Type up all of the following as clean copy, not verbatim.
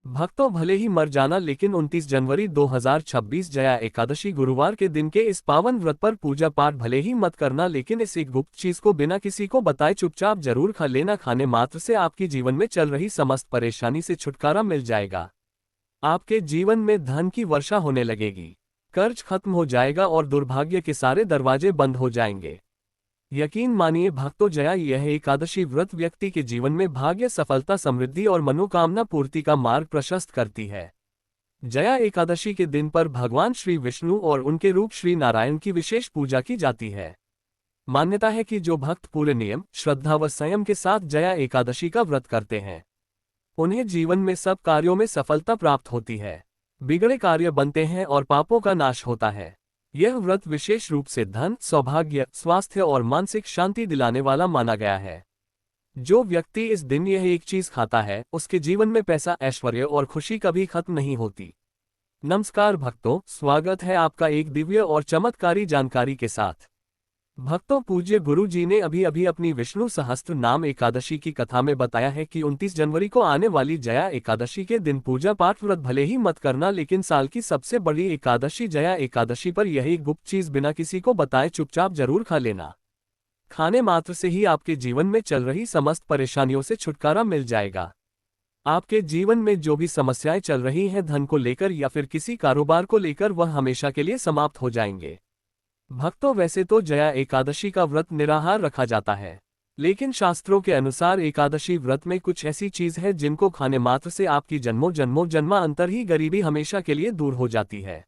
भक्तों, भले ही मर जाना, लेकिन 29 जनवरी 2026 जया एकादशी गुरुवार के दिन के इस पावन व्रत पर पूजा पाठ भले ही मत करना, लेकिन इस एक गुप्त चीज को बिना किसी को बताए चुपचाप जरूर खा लेना। खाने मात्र से आपकी जीवन में चल रही समस्त परेशानी से छुटकारा मिल जाएगा। आपके जीवन में धन की वर्षा होने लगेगी, कर्ज खत्म हो जाएगा और दुर्भाग्य के सारे दरवाजे बंद हो जाएंगे। यकीन मानिए भक्तों, जया यह एकादशी व्रत व्यक्ति के जीवन में भाग्य, सफलता, समृद्धि और मनोकामना पूर्ति का मार्ग प्रशस्त करती है। जया एकादशी के दिन पर भगवान श्री विष्णु और उनके रूप श्री नारायण की विशेष पूजा की जाती है। मान्यता है कि जो भक्त पूरे नियम, श्रद्धा व संयम के साथ जया एकादशी का व्रत करते हैं, उन्हें जीवन में सब कार्यों में सफलता प्राप्त होती है, बिगड़े कार्य बनते हैं और पापों का नाश होता है। यह व्रत विशेष रूप से धन, सौभाग्य, स्वास्थ्य और मानसिक शांति दिलाने वाला माना गया है। जो व्यक्ति इस दिन यह एक चीज खाता है, उसके जीवन में पैसा, ऐश्वर्य और खुशी कभी खत्म नहीं होती। नमस्कार भक्तों, स्वागत है आपका एक दिव्य और चमत्कारी जानकारी के साथ। भक्तों, पूज्य गुरु जी ने अभी अभी अपनी विष्णु सहस्त्र नाम एकादशी की कथा में बताया है कि 29 जनवरी को आने वाली जया एकादशी के दिन पूजा पाठ व्रत भले ही मत करना, लेकिन साल की सबसे बड़ी एकादशी जया एकादशी पर यही गुप्त चीज बिना किसी को बताए चुपचाप जरूर खा लेना। खाने मात्र से ही आपके जीवन में चल रही समस्त परेशानियों से छुटकारा मिल जाएगा। आपके जीवन में जो भी समस्याएं चल रही हैं, धन को लेकर या फिर किसी कारोबार को लेकर, वह हमेशा के लिए समाप्त हो जाएंगे। भक्तों, वैसे तो जया एकादशी का व्रत निराहार रखा जाता है, लेकिन शास्त्रों के अनुसार एकादशी व्रत में कुछ ऐसी चीज है जिनको खाने मात्र से आपकी जन्मों जन्मों जन्मांतर ही गरीबी हमेशा के लिए दूर हो जाती है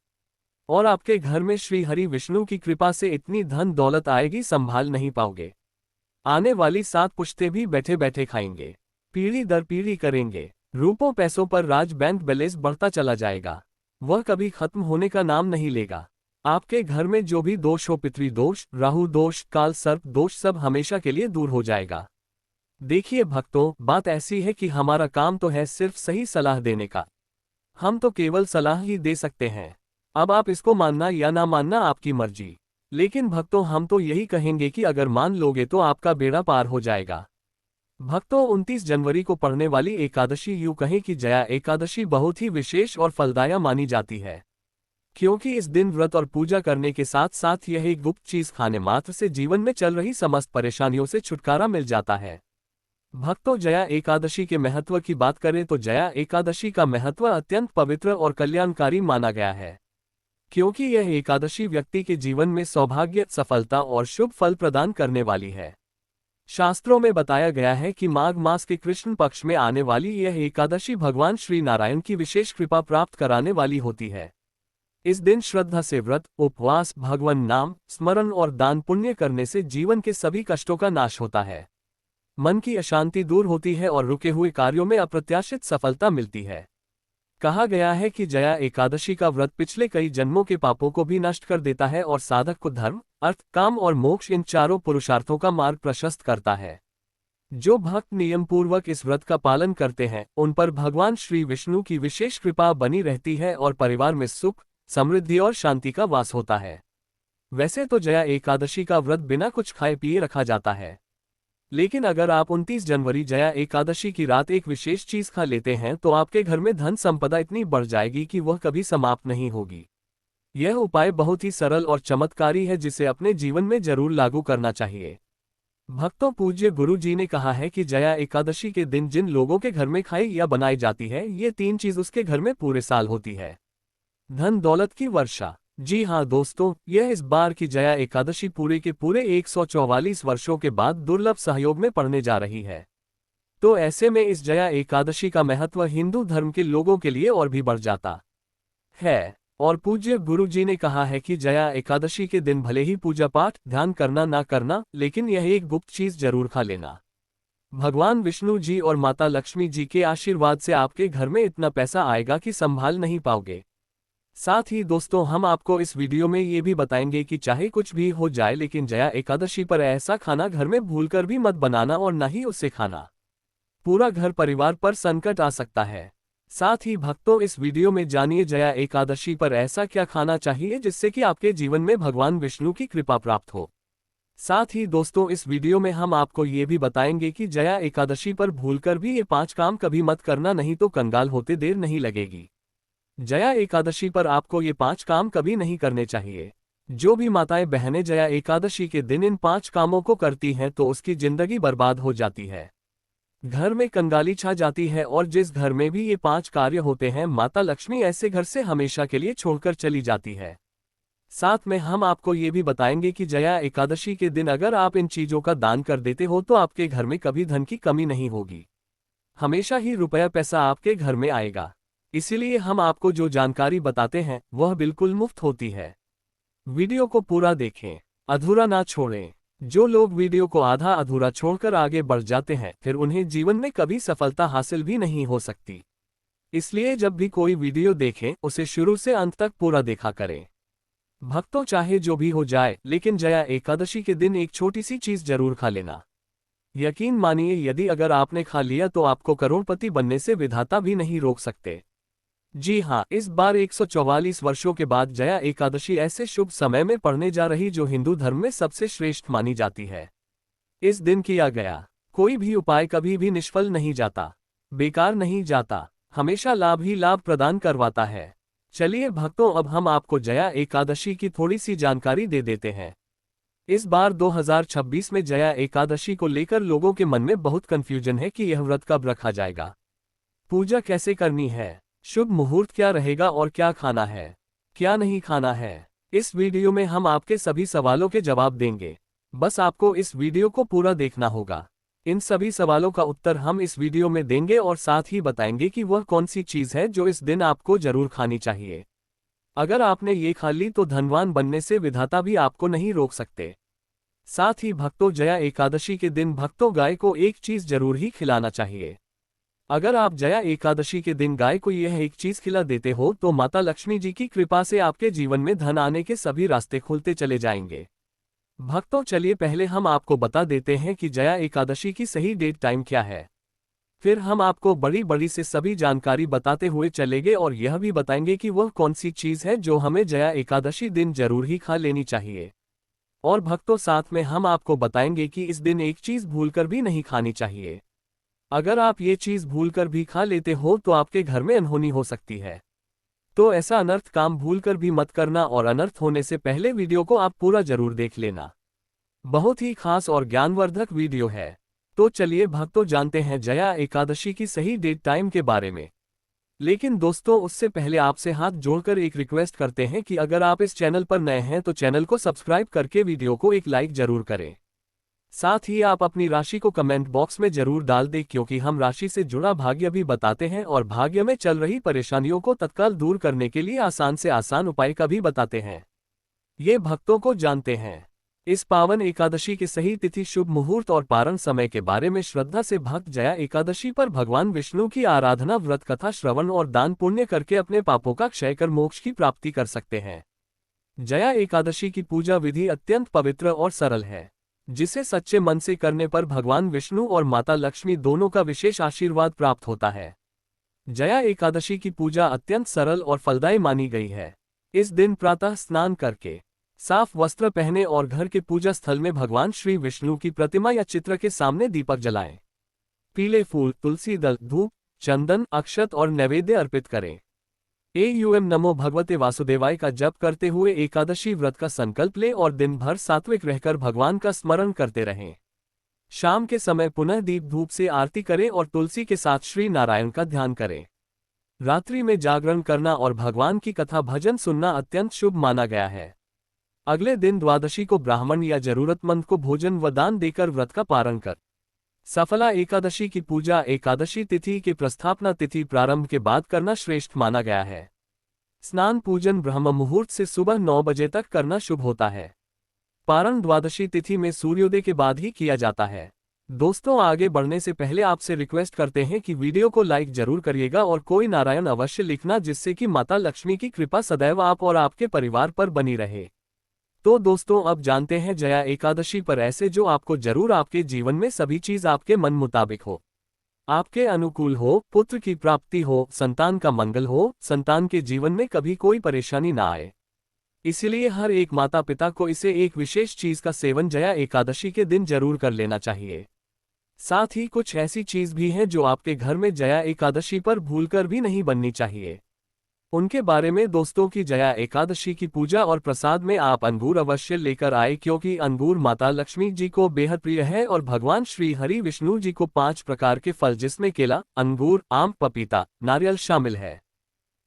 और आपके घर में श्री हरि विष्णु की कृपा से इतनी धन दौलत आएगी, संभाल नहीं पाओगे। आने वाली 7 पुश्ते भी बैठे बैठे खाएंगे, पीढ़ी दर पीढ़ी करेंगे। रूपों पैसों पर राज, बैंक बैलेंस बढ़ता चला जाएगा, वह कभी खत्म होने का नाम नहीं लेगा। आपके घर में जो भी दोष हो, पितृदोष, राहु दोष, काल सर्प दोष, सब हमेशा के लिए दूर हो जाएगा। देखिए भक्तों, बात ऐसी है कि हमारा काम तो है सिर्फ सही सलाह देने का। हम तो केवल सलाह ही दे सकते हैं। अब आप इसको मानना या ना मानना आपकी मर्जी, लेकिन भक्तों हम तो यही कहेंगे कि अगर मान लोगे तो आपका बेड़ा पार हो जाएगा। भक्तों, 29 जनवरी को पड़ने वाली एकादशी, यूं कहें कि जया एकादशी, बहुत ही विशेष और फलदायक मानी जाती है, क्योंकि इस दिन व्रत और पूजा करने के साथ साथ यह एक गुप्त चीज खाने मात्र से जीवन में चल रही समस्त परेशानियों से छुटकारा मिल जाता है। भक्तों, जया एकादशी के महत्व की बात करें तो जया एकादशी का महत्व अत्यंत पवित्र और कल्याणकारी माना गया है, क्योंकि यह एकादशी व्यक्ति के जीवन में सौभाग्य, सफलता और शुभ फल प्रदान करने वाली है। शास्त्रों में बताया गया है कि माघ मास के कृष्ण पक्ष में आने वाली यह एकादशी भगवान श्री नारायण की विशेष कृपा प्राप्त कराने वाली होती है। इस दिन श्रद्धा से व्रत, उपवास, भगवान नाम स्मरण और दान पुण्य करने से जीवन के सभी कष्टों का नाश होता है, मन की अशांति दूर होती है और रुके हुए कार्यों में अप्रत्याशित सफलता मिलती है। कहा गया है कि जया एकादशी का व्रत पिछले कई जन्मों के पापों को भी नष्ट कर देता है और साधक को धर्म, अर्थ, काम और मोक्ष, इन चारों पुरुषार्थों का मार्ग प्रशस्त करता है। जो भक्त नियम पूर्वक इस व्रत का पालन करते हैं, उन पर भगवान श्री विष्णु की विशेष कृपा बनी रहती है और परिवार में सुख, समृद्धि और शांति का वास होता है। वैसे तो जया एकादशी का व्रत बिना कुछ खाए पिए रखा जाता है, लेकिन अगर आप 29 जनवरी जया एकादशी की रात एक विशेष चीज खा लेते हैं तो आपके घर में धन संपदा इतनी बढ़ जाएगी कि वह कभी समाप्त नहीं होगी। यह उपाय बहुत ही सरल और चमत्कारी है, जिसे अपने जीवन में जरूर लागू करना चाहिए। भक्तों, पूज्य गुरु जी ने कहा है कि जया एकादशी के दिन जिन लोगों के घर में खाई या बनाई जाती है, ये 3 चीज उसके घर में पूरे साल होती है। धन दौलत की वर्षा। जी हाँ दोस्तों, यह इस बार की जया एकादशी पूरे के पूरे 144 वर्षों के बाद दुर्लभ सहयोग में पड़ने जा रही है। तो ऐसे में इस जया एकादशी का महत्व हिंदू धर्म के लोगों के लिए और भी बढ़ जाता है। और पूज्य गुरु जी ने कहा है कि जया एकादशी के दिन भले ही पूजा पाठ, ध्यान करना ना करना, लेकिन यह एक गुप्त चीज जरूर खा लेना। भगवान विष्णु जी और माता लक्ष्मी जी के आशीर्वाद से आपके घर में इतना पैसा आएगा कि संभाल नहीं पाओगे। साथ ही दोस्तों, हम आपको इस वीडियो में ये भी बताएंगे कि चाहे कुछ भी हो जाए, लेकिन जया एकादशी पर ऐसा खाना घर में भूलकर भी मत बनाना और ना ही उससे खाना। पूरा घर परिवार पर संकट आ सकता है। साथ ही भक्तों, इस वीडियो में जानिए जया एकादशी पर ऐसा क्या खाना चाहिए जिससे कि आपके जीवन में भगवान विष्णु की कृपा प्राप्त हो। साथ ही दोस्तों इस वीडियो में हम आपको ये भी बताएंगे कि जया एकादशी पर भूलकर भी ये 5 काम कभी मत करना, नहीं तो कंगाल होते देर नहीं लगेगी। जया एकादशी पर आपको ये 5 काम कभी नहीं करने चाहिए। जो भी माताएं बहनें जया एकादशी के दिन इन 5 कामों को करती हैं तो उसकी जिंदगी बर्बाद हो जाती है, घर में कंगाली छा जाती है, और जिस घर में भी ये 5 कार्य होते हैं माता लक्ष्मी ऐसे घर से हमेशा के लिए छोड़कर चली जाती है। साथ में हम आपको ये भी बताएंगे कि जया एकादशी के दिन अगर आप इन चीजों का दान कर देते हो तो आपके घर में कभी धन की कमी नहीं होगी, हमेशा ही रुपया पैसा आपके घर में आएगा। इसीलिए हम आपको जो जानकारी बताते हैं वह बिल्कुल मुफ्त होती है। वीडियो को पूरा देखें, अधूरा ना छोड़ें। जो लोग वीडियो को आधा अधूरा छोड़कर आगे बढ़ जाते हैं फिर उन्हें जीवन में कभी सफलता हासिल भी नहीं हो सकती। इसलिए जब भी कोई वीडियो देखें उसे शुरू से अंत तक पूरा देखा करें। भक्तों चाहे जो भी हो जाए लेकिन जया एकादशी के दिन एक छोटी सी चीज जरूर खा लेना। यकीन मानिए यदि अगर आपने खा लिया तो आपको करोड़पति बनने से विधाता भी नहीं रोक सकते। जी हाँ, इस बार 144 वर्षों के बाद जया एकादशी ऐसे शुभ समय में पड़ने जा रही जो हिंदू धर्म में सबसे श्रेष्ठ मानी जाती है। इस दिन किया गया कोई भी उपाय कभी भी निष्फल नहीं जाता, बेकार नहीं जाता, हमेशा लाभ ही लाभ प्रदान करवाता है। चलिए भक्तों अब हम आपको जया एकादशी की थोड़ी सी जानकारी दे देते हैं। इस बार 2026 में जया एकादशी को लेकर लोगों के मन में बहुत कंफ्यूजन है कि यह व्रत कब रखा जाएगा, पूजा कैसे करनी है, शुभ मुहूर्त क्या रहेगा और क्या खाना है क्या नहीं खाना है। इस वीडियो में हम आपके सभी सवालों के जवाब देंगे, बस आपको इस वीडियो को पूरा देखना होगा। इन सभी सवालों का उत्तर हम इस वीडियो में देंगे और साथ ही बताएंगे कि वह कौन सी चीज है जो इस दिन आपको जरूर खानी चाहिए। अगर आपने ये खा ली तो धनवान बनने से विधाता भी आपको नहीं रोक सकते। साथ ही भक्तों जया एकादशी के दिन भक्तों गाय को एक चीज जरूर ही खिलाना चाहिए। अगर आप जया एकादशी के दिन गाय को यह एक चीज खिला देते हो तो माता लक्ष्मी जी की कृपा से आपके जीवन में धन आने के सभी रास्ते खुलते चले जाएंगे। भक्तों चलिए पहले हम आपको बता देते हैं कि जया एकादशी की सही डेट टाइम क्या है, फिर हम आपको बड़ी बड़ी से सभी जानकारी बताते हुए चलेंगे और यह भी बताएंगे कि वह कौन सी चीज है जो हमें जया एकादशी दिन जरूर ही खा लेनी चाहिए। और भक्तों साथ में हम आपको बताएंगे कि इस दिन एक चीज भूलकर भी नहीं खानी चाहिए। अगर आप ये चीज भूलकर भी खा लेते हो तो आपके घर में अनहोनी हो सकती है, तो ऐसा अनर्थ काम भूलकर भी मत करना और अनर्थ होने से पहले वीडियो को आप पूरा जरूर देख लेना। बहुत ही खास और ज्ञानवर्धक वीडियो है। तो चलिए भक्तों जानते हैं जया एकादशी की सही डेट टाइम के बारे में। लेकिन दोस्तों उससे पहले आपसे हाथ जोड़कर एक रिक्वेस्ट करते हैं कि अगर आप इस चैनल पर नए हैं तो चैनल को सब्सक्राइब करके वीडियो को एक लाइक जरूर करें। साथ ही आप अपनी राशि को कमेंट बॉक्स में जरूर डाल दें क्योंकि हम राशि से जुड़ा भाग्य भी बताते हैं और भाग्य में चल रही परेशानियों को तत्काल दूर करने के लिए आसान से आसान उपाय का भी बताते हैं। ये भक्तों को जानते हैं। इस पावन एकादशी की सही तिथि, शुभ मुहूर्त और पारण समय के बारे में श्रद्धा से भक्त जया एकादशी पर भगवान विष्णु की आराधना, व्रत कथा श्रवण और दान पुण्य करके अपने पापों का क्षय कर मोक्ष की प्राप्ति कर सकते हैं। जया एकादशी की पूजा विधि अत्यंत पवित्र और सरल है, जिसे सच्चे मन से करने पर भगवान विष्णु और माता लक्ष्मी दोनों का विशेष आशीर्वाद प्राप्त होता है। जया एकादशी की पूजा अत्यंत सरल और फलदायी मानी गई है। इस दिन प्रातः स्नान करके साफ वस्त्र पहने और घर के पूजा स्थल में भगवान श्री विष्णु की प्रतिमा या चित्र के सामने दीपक जलाएं। पीले फूल, तुलसी दल, धूप, चंदन, अक्षत और नैवेद्य अर्पित करें। नमो भगवते वासुदेवाय का जप करते हुए एकादशी व्रत का संकल्प लें और दिन भर सात्विक रहकर भगवान का स्मरण करते रहें। शाम के समय पुनः दीप धूप से आरती करें और तुलसी के साथ श्री नारायण का ध्यान करें। रात्रि में जागरण करना और भगवान की कथा भजन सुनना अत्यंत शुभ माना गया है। अगले दिन द्वादशी को ब्राह्मण या जरूरतमंद को भोजन व दान देकर व्रत का पारण कर सफला एकादशी की पूजा एकादशी तिथि के प्रस्थापना तिथि प्रारंभ के बाद करना श्रेष्ठ माना गया है। स्नान पूजन ब्रह्म मुहूर्त से सुबह 9 बजे तक करना शुभ होता है। पारण द्वादशी तिथि में सूर्योदय के बाद ही किया जाता है। दोस्तों आगे बढ़ने से पहले आपसे रिक्वेस्ट करते हैं कि वीडियो को लाइक जरूर करिएगा और कोई नारायण अवश्य लिखना, जिससे कि माता लक्ष्मी की कृपा सदैव आप और आपके परिवार पर बनी रहे। तो दोस्तों अब जानते हैं जया एकादशी पर ऐसे जो आपको जरूर आपके जीवन में सभी चीज आपके मन मुताबिक हो, आपके अनुकूल हो, पुत्र की प्राप्ति हो, संतान का मंगल हो, संतान के जीवन में कभी कोई परेशानी ना आए, इसलिए हर एक माता पिता को इसे एक विशेष चीज का सेवन जया एकादशी के दिन जरूर कर लेना चाहिए। साथ ही कुछ ऐसी चीज भी हैं जो आपके घर में जया एकादशी पर भूलकर भी नहीं बननी चाहिए। उनके बारे में दोस्तों की जया एकादशी की पूजा और प्रसाद में आप अंगूर अवश्य लेकर आए, क्योंकि अंगूर माता लक्ष्मी जी को बेहद प्रिय है और भगवान श्री हरि विष्णु जी को 5 प्रकार के फल जिसमें केला, अंगूर, आम, पपीता, नारियल शामिल है,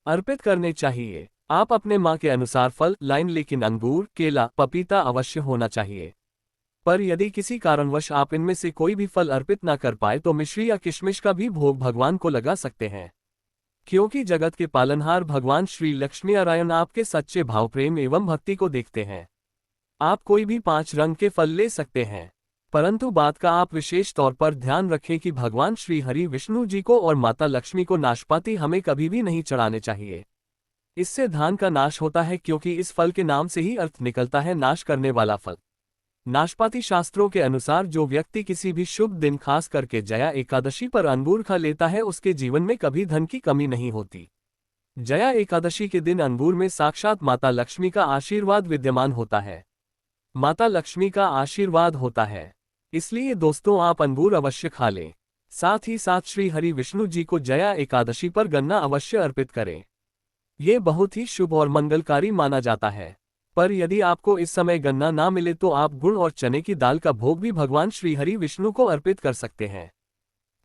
अर्पित करने चाहिए। आप अपने माँ के अनुसार फल लाइन, लेकिन अंगूर, केला, पपीता अवश्य होना चाहिए। पर यदि किसी कारणवश आप इनमें से कोई भी फल अर्पित न कर पाए तो मिश्री या किशमिश का भी भोग भगवान को लगा सकते हैं, क्योंकि जगत के पालनहार भगवान श्री लक्ष्मी नारायण आपके सच्चे भाव, प्रेम एवं भक्ति को देखते हैं। आप कोई भी 5 रंग के फल ले सकते हैं, परंतु बात का आप विशेष तौर पर ध्यान रखें कि भगवान श्री हरि विष्णु जी को और माता लक्ष्मी को नाशपाती हमें कभी भी नहीं चढ़ाने चाहिए। इससे धन का नाश होता है, क्योंकि इस फल के नाम से ही अर्थ निकलता है नाश करने वाला फल। नाशपाती शास्त्रों के अनुसार जो व्यक्ति किसी भी शुभ दिन खास करके जया एकादशी पर अंगूर खा लेता है उसके जीवन में कभी धन की कमी नहीं होती। जया एकादशी के दिन अंगूर में साक्षात माता लक्ष्मी का आशीर्वाद विद्यमान होता है, माता लक्ष्मी का आशीर्वाद होता है। इसलिए दोस्तों आप अंगूर अवश्य खा लें। साथ ही साथ श्री हरि विष्णु जी को जया एकादशी पर गन्ना अवश्य अर्पित करें। ये बहुत ही शुभ और मंगलकारी माना जाता है। पर यदि आपको इस समय गन्ना ना मिले तो आप गुड़ और चने की दाल का भोग भी भगवान श्री हरि विष्णु को अर्पित कर सकते हैं।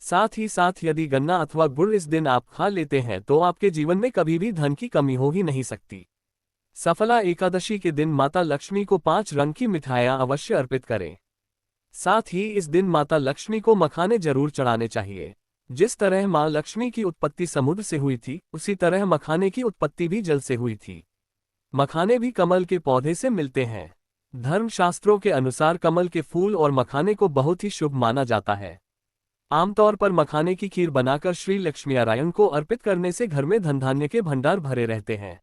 साथ ही साथ यदि गन्ना अथवा गुड़ इस दिन आप खा लेते हैं तो आपके जीवन में कभी भी धन की कमी हो ही नहीं सकती। सफला एकादशी के दिन माता लक्ष्मी को 5 रंग की मिठाइयां अवश्य अर्पित करें। साथ ही इस दिन माता लक्ष्मी को मखाने जरूर चढ़ाने चाहिए। जिस तरह मां लक्ष्मी की उत्पत्ति समुद्र से हुई थी, उसी तरह मखाने की उत्पत्ति भी जल से हुई थी। मखाने भी कमल के पौधे से मिलते हैं। धर्मशास्त्रों के अनुसार कमल के फूल और मखाने को बहुत ही शुभ माना जाता है। आमतौर पर मखाने की खीर बनाकर श्री लक्ष्मी नारायण को अर्पित करने से घर में धन धान्य के भंडार भरे रहते हैं।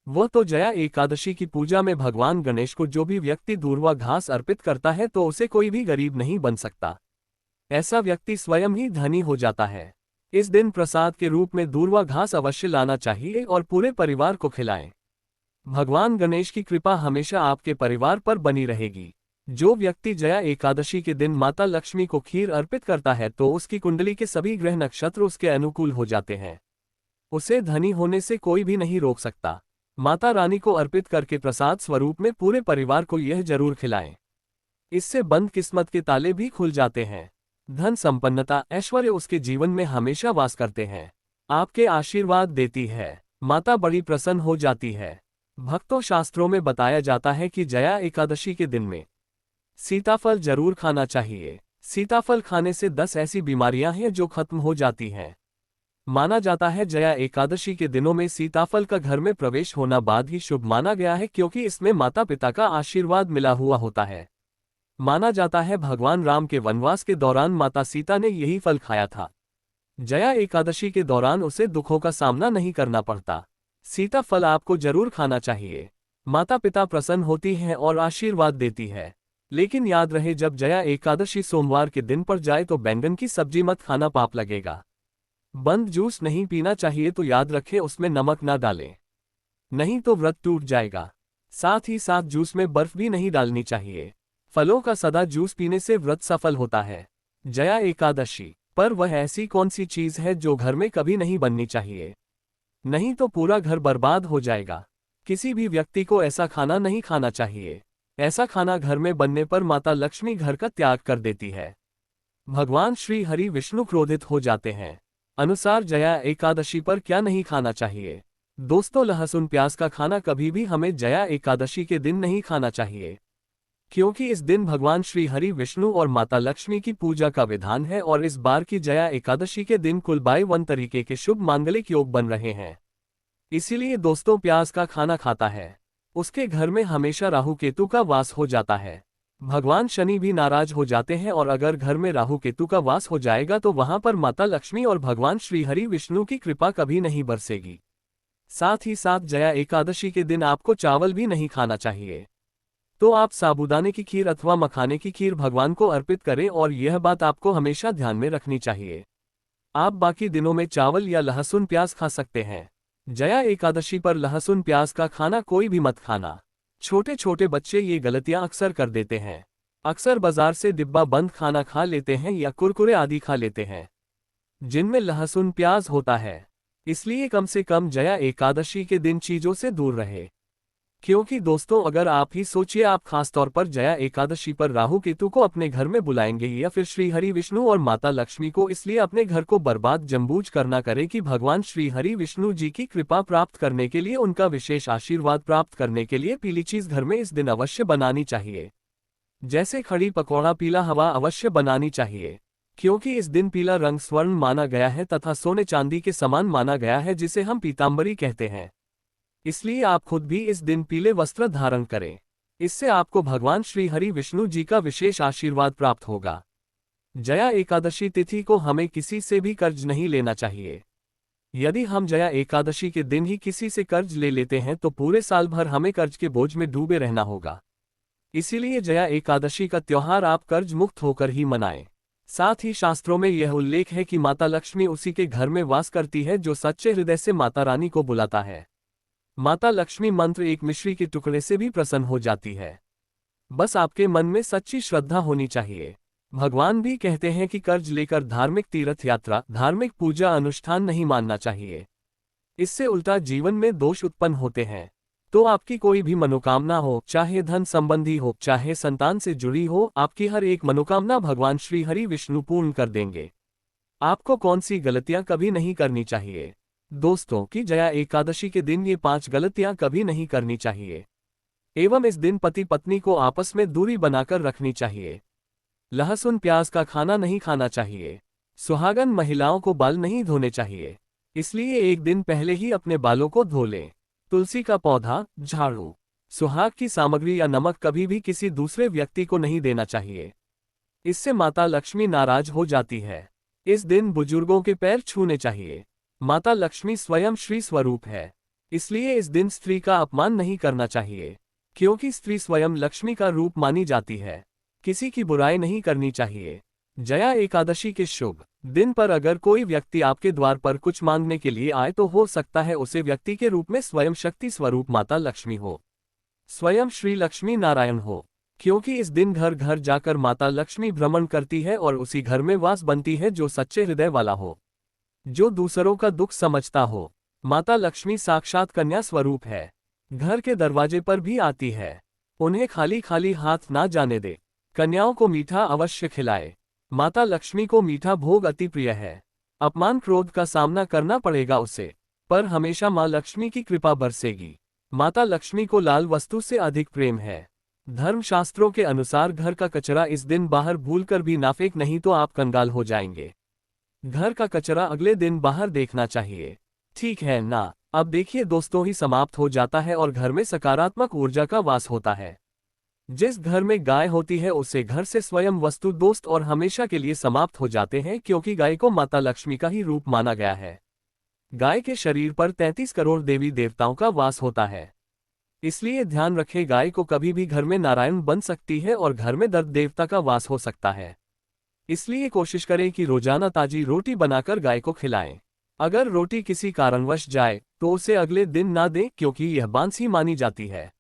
वो तो जया एकादशी की पूजा में भगवान गणेश को जो भी व्यक्ति दूर्वा घास अर्पित करता है तो उसे कोई भी गरीब नहीं बन सकता। ऐसा व्यक्ति स्वयं ही धनी हो जाता है। इस दिन प्रसाद के रूप में दूर्वा घास अवश्य लाना चाहिए और पूरे परिवार को खिलाएं। भगवान गणेश की कृपा हमेशा आपके परिवार पर बनी रहेगी। जो व्यक्ति जया एकादशी के दिन माता लक्ष्मी को खीर अर्पित करता है तो उसकी कुंडली के सभी ग्रह नक्षत्र उसके अनुकूल हो जाते हैं। उसे धनी होने से कोई भी नहीं रोक सकता। माता रानी को अर्पित करके प्रसाद स्वरूप में पूरे परिवार को यह जरूर खिलाएं। इससे बंद किस्मत के ताले भी खुल जाते हैं। धन संपन्नता ऐश्वर्य उसके जीवन में हमेशा वास करते हैं। आपके आशीर्वाद देती है। माता बड़ी प्रसन्न हो जाती है। भक्तों शास्त्रों में बताया जाता है कि जया एकादशी के दिन में सीताफल जरूर खाना चाहिए। सीताफल खाने से 10 ऐसी बीमारियां हैं जो खत्म हो जाती हैं। माना जाता है जया एकादशी के दिनों में सीताफल का घर में प्रवेश होना बाद ही शुभ माना गया है, क्योंकि इसमें माता पिता का आशीर्वाद मिला हुआ होता है। माना जाता है भगवान राम के वनवास के दौरान माता सीता ने यही फल खाया था। जया एकादशी के दौरान उसे दुखों का सामना नहीं करना पड़ता। सीता फल आपको जरूर खाना चाहिए। माता पिता प्रसन्न होती हैं और आशीर्वाद देती है। लेकिन याद रहे, जब जया एकादशी सोमवार के दिन पर जाए तो बैंगन की सब्जी मत खाना, पाप लगेगा। बंद जूस नहीं पीना चाहिए तो याद रखें उसमें नमक ना डालें, नहीं तो व्रत टूट जाएगा। साथ ही साथ जूस में बर्फ भी नहीं डालनी चाहिए। फलों का सदा जूस पीने से व्रत सफल होता है। जया एकादशी पर वह ऐसी कौन सी चीज है जो घर में कभी नहीं बननी चाहिए, नहीं तो पूरा घर बर्बाद हो जाएगा। किसी भी व्यक्ति को ऐसा खाना नहीं खाना चाहिए। ऐसा खाना घर में बनने पर माता लक्ष्मी घर का त्याग कर देती है। भगवान श्री हरि विष्णु क्रोधित हो जाते हैं। अनुसार जया एकादशी पर क्या नहीं खाना चाहिए। दोस्तों लहसुन प्याज का खाना कभी भी हमें जया एकादशी के दिन नहीं खाना चाहिए, क्योंकि इस दिन भगवान श्री हरि विष्णु और माता लक्ष्मी की पूजा का विधान है और इस बार की जया एकादशी के दिन कुल 52 तरीके के शुभ मांगलिक योग बन रहे हैं। इसीलिए दोस्तों प्याज का खाना खाता है उसके घर में हमेशा राहु केतु का वास हो जाता है। भगवान शनि भी नाराज हो जाते हैं और अगर घर में राहु केतु का वास हो जाएगा तो वहां पर माता लक्ष्मी और भगवान श्री हरि विष्णु की कृपा कभी नहीं बरसेगी। साथ ही साथ जया एकादशी के दिन आपको चावल भी नहीं खाना चाहिए। तो आप साबूदाने की खीर अथवा मखाने की खीर भगवान को अर्पित करें और यह बात आपको हमेशा ध्यान में रखनी चाहिए। आप बाकी दिनों में चावल या लहसुन प्याज खा सकते हैं, जया एकादशी पर लहसुन प्याज का खाना कोई भी मत खाना। छोटे छोटे बच्चे ये गलतियां अक्सर कर देते हैं। अक्सर बाजार से डिब्बा बंद खाना खा लेते हैं या कुरकुरे आदि खा लेते हैं जिनमें लहसुन प्याज होता है। इसलिए कम से कम जया एकादशी के दिन चीजों से दूर रहे। क्योंकि दोस्तों, अगर आप ही सोचिए, आप खासतौर पर जया एकादशी पर राहु केतु को अपने घर में बुलाएंगे या फिर श्री हरि विष्णु और माता लक्ष्मी को इसलिए अपने घर को बर्बाद जम्बूज करना करें कि भगवान श्री हरि विष्णु जी की कृपा प्राप्त करने के लिए, उनका विशेष आशीर्वाद प्राप्त करने के लिए पीली चीज घर में इस दिन अवश्य बनानी चाहिए। जैसे खड़ी पकौड़ा पीला हवा अवश्य बनानी चाहिए, क्योंकि इस दिन पीला रंग स्वर्ण माना गया है तथा सोने चांदी के समान माना गया है, जिसे हम पीतांबरी कहते हैं। इसलिए आप खुद भी इस दिन पीले वस्त्र धारण करें। इससे आपको भगवान श्री हरि विष्णु जी का विशेष आशीर्वाद प्राप्त होगा। जया एकादशी तिथि को हमें किसी से भी कर्ज नहीं लेना चाहिए। यदि हम जया एकादशी के दिन ही किसी से कर्ज ले लेते हैं तो पूरे साल भर हमें कर्ज के बोझ में डूबे रहना होगा। इसीलिए जया एकादशी का त्योहार आप कर्ज मुक्त होकर ही मनाएं। साथ ही शास्त्रों में यह उल्लेख है कि माता लक्ष्मी उसी के घर में वास करती है जो सच्चे हृदय से माता रानी को बुलाता है। माता लक्ष्मी मंत्र एक मिश्री के टुकड़े से भी प्रसन्न हो जाती है। बस आपके मन में सच्ची श्रद्धा होनी चाहिए। भगवान भी कहते हैं कि कर्ज लेकर धार्मिक तीर्थ यात्रा, धार्मिक पूजा अनुष्ठान नहीं मानना चाहिए। इससे उल्टा जीवन में दोष उत्पन्न होते हैं। तो आपकी कोई भी मनोकामना हो, चाहे धन संबंधी हो, चाहे संतान से जुड़ी हो, आपकी हर एक मनोकामना भगवान श्री हरि विष्णु पूर्ण कर देंगे। आपको कौन सी गलतियां कभी नहीं करनी चाहिए दोस्तों, कि जया एकादशी के दिन ये 5 गलतियां कभी नहीं करनी चाहिए। एवं इस दिन पति पत्नी को आपस में दूरी बनाकर रखनी चाहिए। लहसुन प्याज का खाना नहीं खाना चाहिए। सुहागन महिलाओं को बाल नहीं धोने चाहिए, इसलिए एक दिन पहले ही अपने बालों को धो लें। तुलसी का पौधा, झाड़ू, सुहाग की सामग्री या नमक कभी भी किसी दूसरे व्यक्ति को नहीं देना चाहिए। इससे माता लक्ष्मी नाराज हो जाती है। इस दिन बुजुर्गों के पैर छूने चाहिए। माता लक्ष्मी स्वयं श्री स्वरूप है, इसलिए इस दिन स्त्री का अपमान नहीं करना चाहिए, क्योंकि स्त्री स्वयं लक्ष्मी का रूप मानी जाती है। किसी की बुराई नहीं करनी चाहिए। जया एकादशी के शुभ दिन पर अगर कोई व्यक्ति आपके द्वार पर कुछ मांगने के लिए आए तो हो सकता है उसे व्यक्ति के रूप में स्वयं शक्ति स्वरूप माता लक्ष्मी हो, स्वयं श्री लक्ष्मी नारायण हो। क्योंकि इस दिन घर घर जाकर माता लक्ष्मी भ्रमण करती है और उसी घर में वास बनती है जो सच्चे हृदय वाला हो, जो दूसरों का दुख समझता हो। माता लक्ष्मी साक्षात कन्या स्वरूप है, घर के दरवाजे पर भी आती है। उन्हें खाली खाली हाथ ना जाने दे। कन्याओं को मीठा अवश्य खिलाए। माता लक्ष्मी को मीठा भोग अति प्रिय है। अपमान क्रोध का सामना करना पड़ेगा उसे, पर हमेशा माँ लक्ष्मी की कृपा बरसेगी। माता लक्ष्मी को लाल वस्तु से अधिक प्रेम है। धर्मशास्त्रों के अनुसार घर का कचरा इस दिन बाहर भूलकर भी ना फेंक, नहीं तो आप कंगाल हो जाएंगे। घर का कचरा अगले दिन बाहर देखना चाहिए, ठीक है ना। अब देखिए दोस्तों, ही समाप्त हो जाता है और घर में सकारात्मक ऊर्जा का वास होता है। जिस घर में गाय होती है उसे घर से स्वयं वस्तु दोस्त और हमेशा के लिए समाप्त हो जाते हैं, क्योंकि गाय को माता लक्ष्मी का ही रूप माना गया है। गाय के शरीर पर 33 करोड़ देवी देवताओं का वास होता है। इसलिए ध्यान रखें, गाय को कभी भी घर में नारायण बन सकती है और घर में दर्द देवता का वास हो सकता है। इसलिए कोशिश करें कि रोजाना ताजी रोटी बनाकर गाय को खिलाएं। अगर रोटी किसी कारणवश जाए तो उसे अगले दिन ना दें, क्योंकि यह बांसी मानी जाती है।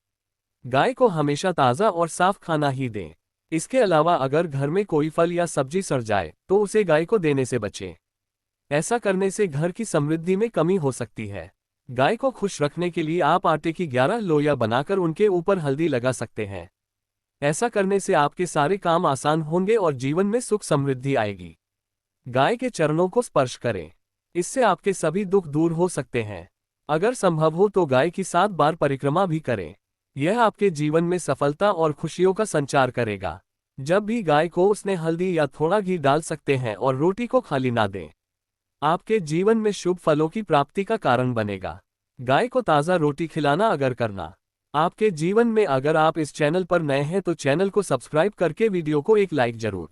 गाय को हमेशा ताज़ा और साफ खाना ही दें। इसके अलावा अगर घर में कोई फल या सब्जी सड़ जाए तो उसे गाय को देने से बचें। ऐसा करने से घर की समृद्धि में कमी हो सकती है। गाय को खुश रखने के लिए आप आटे की 11 लोइयां बनाकर उनके ऊपर हल्दी लगा सकते हैं। ऐसा करने से आपके सारे काम आसान होंगे और जीवन में सुख समृद्धि आएगी। गाय के चरणों को स्पर्श करें, इससे आपके सभी दुख दूर हो सकते हैं। अगर संभव हो तो गाय की 7 बार परिक्रमा भी करें। यह आपके जीवन में सफलता और खुशियों का संचार करेगा। जब भी गाय को उसने हल्दी या थोड़ा घी डाल सकते हैं और रोटी को खाली ना दें। आपके जीवन में शुभ फलों की प्राप्ति का कारण बनेगा। गाय को ताज़ा रोटी खिलाना अगर करना आपके जीवन में, अगर आप इस चैनल पर नए हैं तो चैनल को सब्सक्राइब करके वीडियो को एक लाइक जरूर